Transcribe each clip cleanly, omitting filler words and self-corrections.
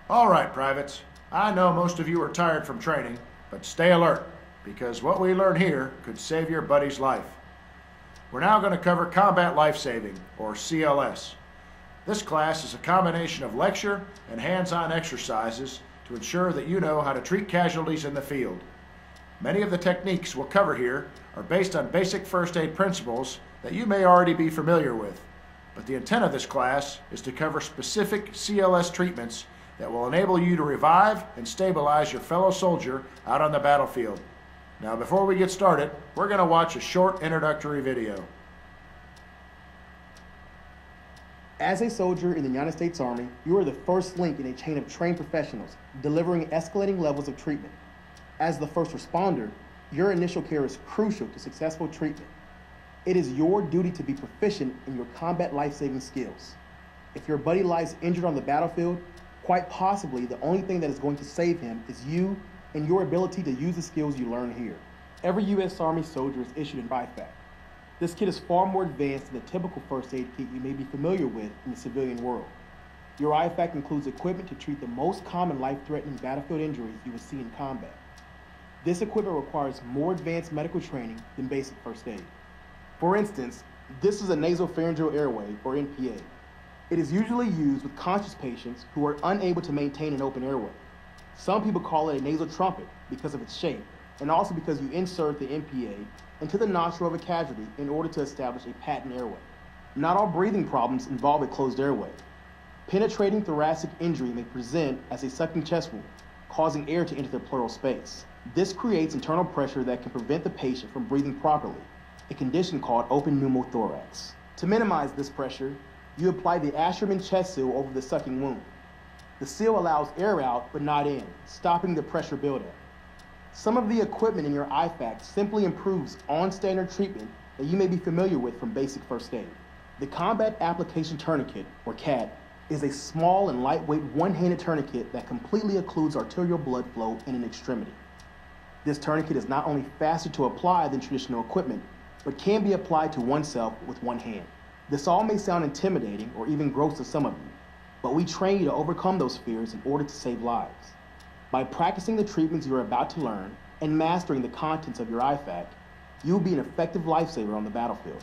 All right, privates. I know most of you are tired from training, but stay alert, because what we learn here could save your buddy's life. We're now going to cover Combat Life Saving, or CLS. This class is a combination of lecture and hands-on exercises to ensure that you know how to treat casualties in the field. Many of the techniques we'll cover here are based on basic first aid principles that you may already be familiar with, but the intent of this class is to cover specific CLS treatments that will enable you to revive and stabilize your fellow soldier out on the battlefield. Now, before we get started, we're going to watch a short introductory video. As a soldier in the United States Army, you are the first link in a chain of trained professionals delivering escalating levels of treatment. As the first responder, your initial care is crucial to successful treatment. It is your duty to be proficient in your combat life-saving skills. If your buddy lies injured on the battlefield, quite possibly the only thing that is going to save him is you and your ability to use the skills you learn here. Every U.S. Army soldier is issued an IFAC. This kit is far more advanced than the typical first aid kit you may be familiar with in the civilian world. Your IFAC includes equipment to treat the most common life-threatening battlefield injuries you will see in combat. This equipment requires more advanced medical training than basic first aid. For instance, this is a Nasopharyngeal Airway, or NPA. It is usually used with conscious patients who are unable to maintain an open airway. Some people call it a nasal trumpet because of its shape, and also because you insert the NPA into the nostril of a casualty in order to establish a patent airway. Not all breathing problems involve a closed airway. Penetrating thoracic injury may present as a sucking chest wound, causing air to enter the pleural space. This creates internal pressure that can prevent the patient from breathing properly, a condition called open pneumothorax. To minimize this pressure, you apply the Asherman chest seal over the sucking wound. The seal allows air out but not in, stopping the pressure buildup. Some of the equipment in your IFAC simply improves on standard treatment that you may be familiar with from basic first aid. The Combat Application Tourniquet, or CAT, is a small and lightweight one-handed tourniquet that completely occludes arterial blood flow in an extremity. This tourniquet is not only faster to apply than traditional equipment, but can be applied to oneself with one hand. This all may sound intimidating or even gross to some of you, but we train you to overcome those fears in order to save lives. By practicing the treatments you are about to learn and mastering the contents of your IFAC, you will be an effective lifesaver on the battlefield.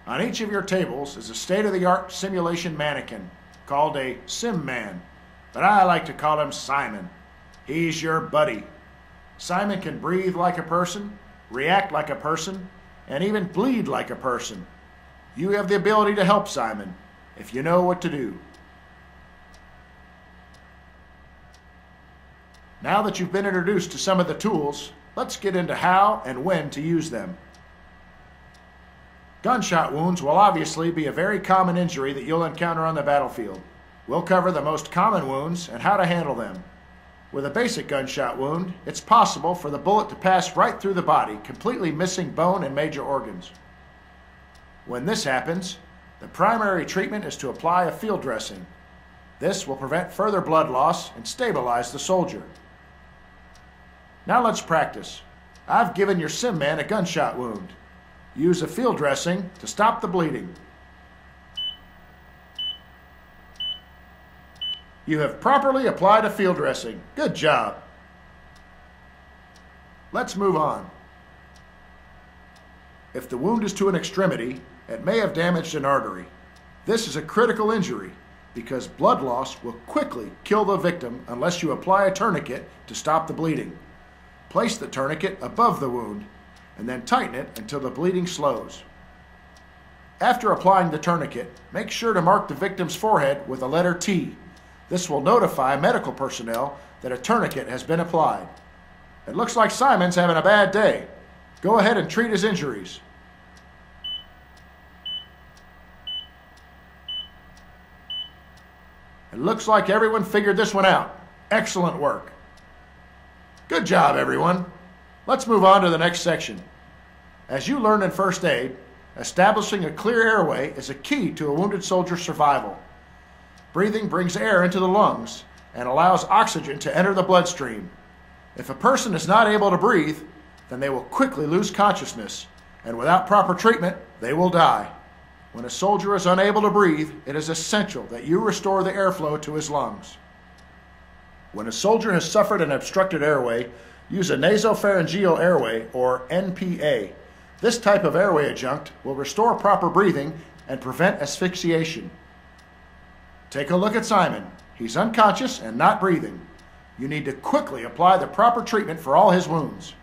On each of your tables is a state-of-the-art simulation mannequin called a Sim Man, but I like to call him Simon. He's your buddy. Simon can breathe like a person, react like a person, and even bleed like a person. You have the ability to help Simon if you know what to do. Now that you've been introduced to some of the tools, let's get into how and when to use them. Gunshot wounds will obviously be a very common injury that you'll encounter on the battlefield. We'll cover the most common wounds and how to handle them. With a basic gunshot wound, it's possible for the bullet to pass right through the body, completely missing bone and major organs. When this happens, the primary treatment is to apply a field dressing. This will prevent further blood loss and stabilize the soldier. Now let's practice. I've given your Sim Man a gunshot wound. Use a field dressing to stop the bleeding. You have properly applied a field dressing. Good job. Let's move on. If the wound is to an extremity, it may have damaged an artery. This is a critical injury because blood loss will quickly kill the victim unless you apply a tourniquet to stop the bleeding. Place the tourniquet above the wound and then tighten it until the bleeding slows. After applying the tourniquet, make sure to mark the victim's forehead with a letter T. This will notify medical personnel that a tourniquet has been applied. It looks like Simon's having a bad day. Go ahead and treat his injuries. It looks like everyone figured this one out. Excellent work. Good job, everyone. Let's move on to the next section. As you learned in first aid, establishing a clear airway is a key to a wounded soldier's survival. Breathing brings air into the lungs and allows oxygen to enter the bloodstream. If a person is not able to breathe, then they will quickly lose consciousness, and without proper treatment, they will die. When a soldier is unable to breathe, it is essential that you restore the airflow to his lungs. When a soldier has suffered an obstructed airway, use a Nasopharyngeal Airway, or NPA. This type of airway adjunct will restore proper breathing and prevent asphyxiation. Take a look at Simon. He's unconscious and not breathing. You need to quickly apply the proper treatment for all his wounds.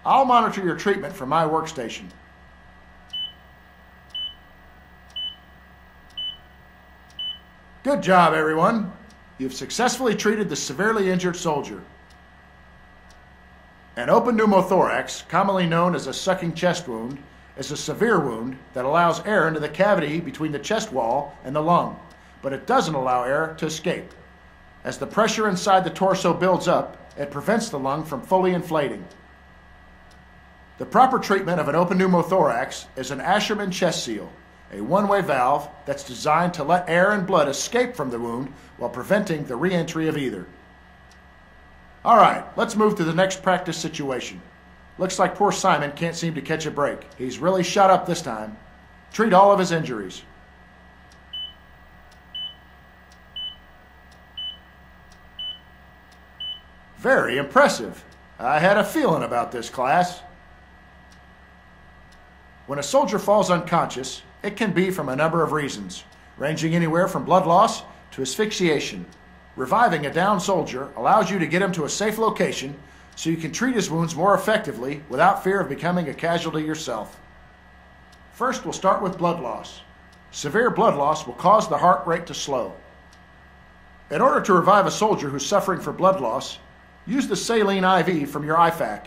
I'll monitor your treatment from my workstation. Good job, everyone. You've successfully treated the severely injured soldier. An open pneumothorax, commonly known as a sucking chest wound, is a severe wound that allows air into the cavity between the chest wall and the lung, but it doesn't allow air to escape. As the pressure inside the torso builds up, it prevents the lung from fully inflating. The proper treatment of an open pneumothorax is an Asherman chest seal, a one-way valve that's designed to let air and blood escape from the wound while preventing the re-entry of either. All right, let's move to the next practice situation. Looks like poor Simon can't seem to catch a break. He's really shot up this time. Treat all of his injuries. Very impressive. I had a feeling about this class. When a soldier falls unconscious, it can be from a number of reasons, ranging anywhere from blood loss to asphyxiation. Reviving a downed soldier allows you to get him to a safe location so you can treat his wounds more effectively without fear of becoming a casualty yourself. First, we'll start with blood loss. Severe blood loss will cause the heart rate to slow. In order to revive a soldier who's suffering from blood loss, use the saline IV from your IFAC.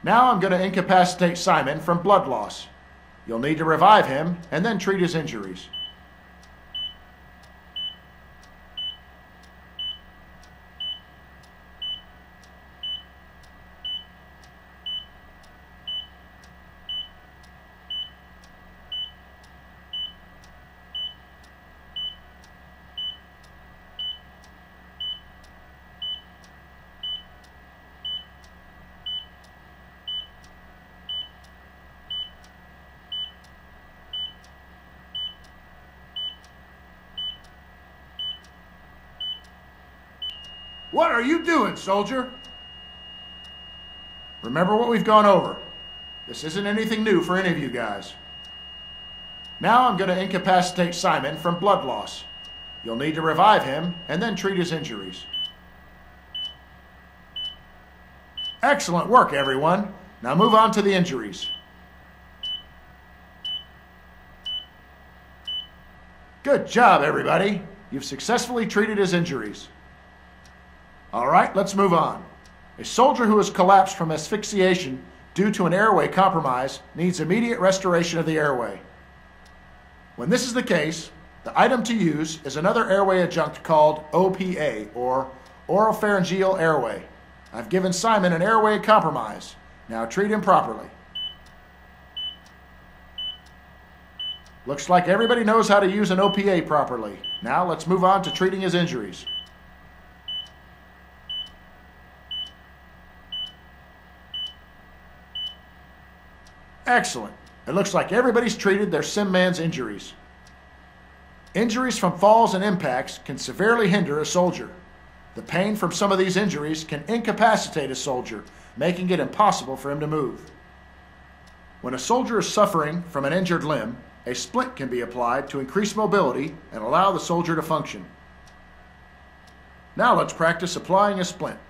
Now I'm going to incapacitate Simon from blood loss. You'll need to revive him and then treat his injuries. What are you doing, soldier? Remember what we've gone over. This isn't anything new for any of you guys. Now I'm going to incapacitate Simon from blood loss. You'll need to revive him and then treat his injuries. Excellent work, everyone. Now move on to the injuries. Good job, everybody. You've successfully treated his injuries. All right, let's move on. A soldier who has collapsed from asphyxiation due to an airway compromise needs immediate restoration of the airway. When this is the case, the item to use is another airway adjunct called OPA, or Oropharyngeal Airway. I've given Simon an airway compromise. Now treat him properly. Looks like everybody knows how to use an OPA properly. Now let's move on to treating his injuries. Excellent. It looks like everybody's treated their SimMan's injuries. Injuries from falls and impacts can severely hinder a soldier. The pain from some of these injuries can incapacitate a soldier, making it impossible for him to move. When a soldier is suffering from an injured limb, a splint can be applied to increase mobility and allow the soldier to function. Now let's practice applying a splint.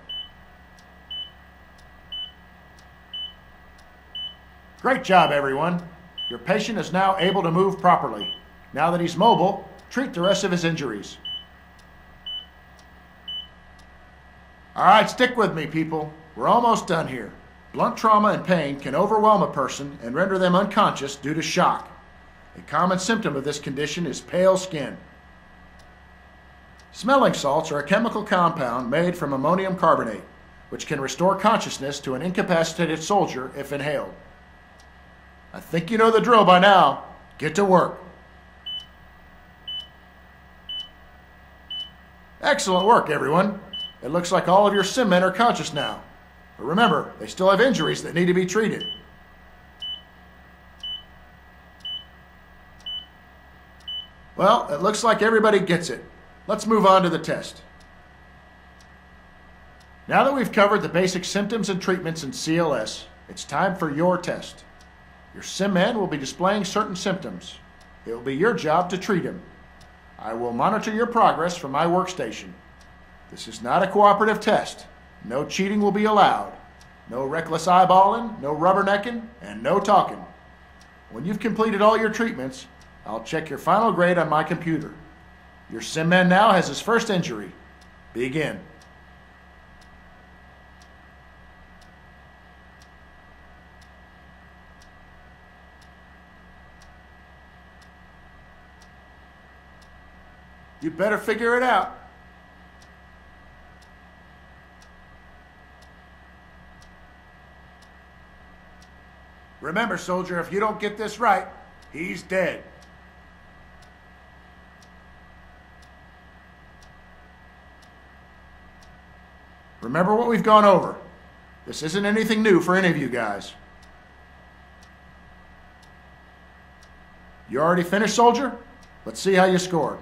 Great job, everyone. Your patient is now able to move properly. Now that he's mobile, treat the rest of his injuries. All right, stick with me, people. We're almost done here. Blunt trauma and pain can overwhelm a person and render them unconscious due to shock. A common symptom of this condition is pale skin. Smelling salts are a chemical compound made from ammonium carbonate, which can restore consciousness to an incapacitated soldier if inhaled. I think you know the drill by now. Get to work. Excellent work, everyone. It looks like all of your sim men are conscious now. But remember, they still have injuries that need to be treated. Well, it looks like everybody gets it. Let's move on to the test. Now that we've covered the basic symptoms and treatments in CLS, it's time for your test. Your sim man will be displaying certain symptoms. It will be your job to treat him. I will monitor your progress from my workstation. This is not a cooperative test. No cheating will be allowed. No reckless eyeballing, no rubbernecking, and no talking. When you've completed all your treatments, I'll check your final grade on my computer. Your sim man now has his first injury. Begin. You better figure it out. Remember, soldier, if you don't get this right, he's dead. Remember what we've gone over. This isn't anything new for any of you guys. You already finished, soldier? Let's see how you scored.